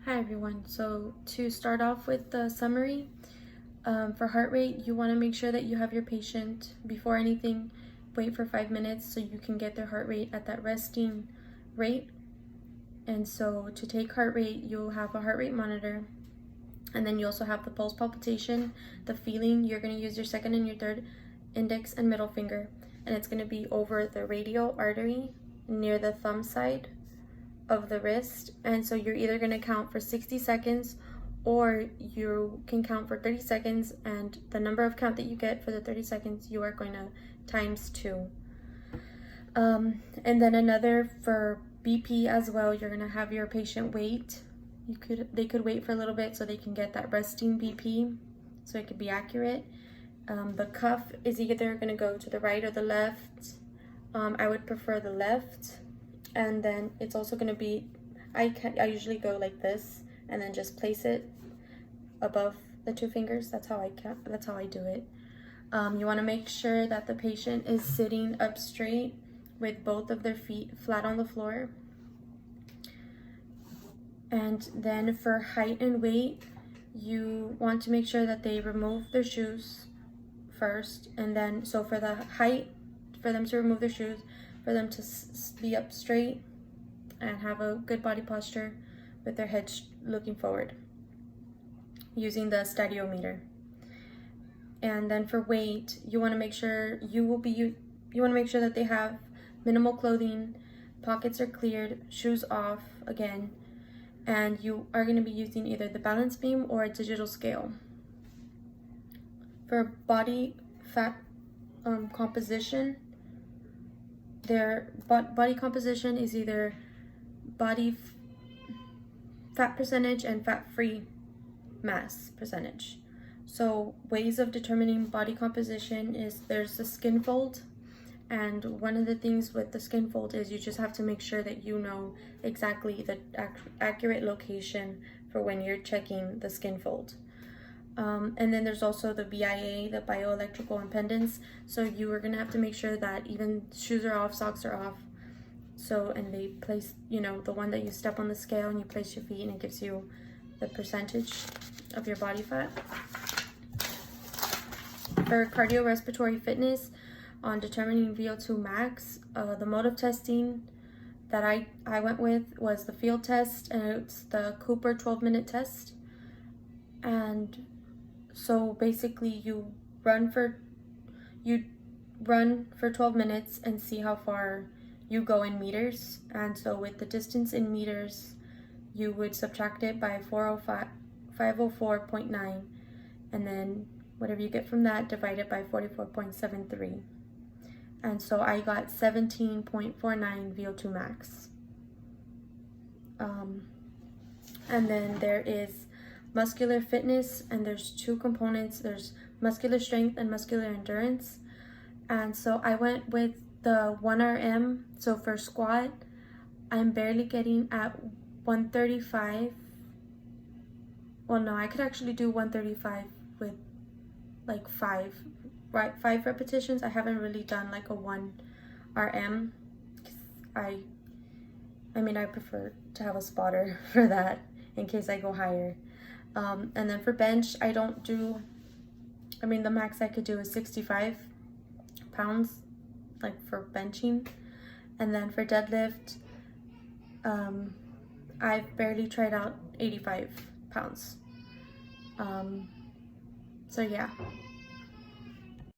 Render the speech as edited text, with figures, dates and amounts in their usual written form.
Hi everyone. So to start off with the summary, for heart rate, you want to make sure that you have your patient, before anything, wait for 5 minutes so you can get their heart rate at that resting rate. And so to take heart rate, you'll have a heart rate monitor, and then you also have the pulse palpitation, the feeling. You're going to use your second and your third index and middle finger, and it's going to be over the radial artery near the thumb side of the wrist. And so you're either going to count for 60 seconds or you can count for 30 seconds, and the number of count that you get for the 30 seconds you are going to times 2. And then another for BP as well, you're going to have your patient wait. They could wait for a little bit so they can get that resting BP so it could be accurate. The cuff is either going to go to the right or the left. I would prefer the left. And then it's also going to be, I usually go like this and then just place it above the 2 fingers. That's how I do it. You want to make sure that the patient is sitting up straight with both of their feet flat on the floor. And then for height and weight, you want to make sure that they remove their shoes first. And then, so for the height, for them to remove their shoes, for them to be up straight and have a good body posture with their head looking forward using the stadiometer. And then for weight, you want to make sure that they have minimal clothing, pockets are cleared, shoes off again, and you are going to be using either the balance beam or a digital scale. For body fat composition, their body composition is either body fat percentage and fat-free mass percentage. So ways of determining body composition is there's the skin fold, and one of the things with the skin fold is you just have to make sure that you know exactly the accurate location for when you're checking the skin fold. And then there's also the BIA, the bioelectrical impedance. So you are gonna have to make sure that even shoes are off, socks are off. So, and they place, the one that you step on the scale and you place your feet and it gives you the percentage of your body fat. For cardiorespiratory fitness, on determining VO2 max, the mode of testing that I went with was the field test, and it's the Cooper 12-minute test. And so basically you run for 12 minutes and see how far you go in meters. And so with the distance in meters, you would subtract it by 504.9, and then whatever you get from that, divide it by 44.73. And so I got 17.49 VO2 max. And then there is muscular fitness, and there's 2 components. There's muscular strength and muscular endurance. And so I went with the 1RM. So for squat, I'm barely getting at 135. Well, no, I could actually do 135 with like 5 repetitions. I haven't really done like a 1RM. I prefer to have a spotter for that in case I go higher. And then for bench, the max I could do is 65 pounds, like for benching. And then for deadlift, I've barely tried out 85 pounds. So yeah.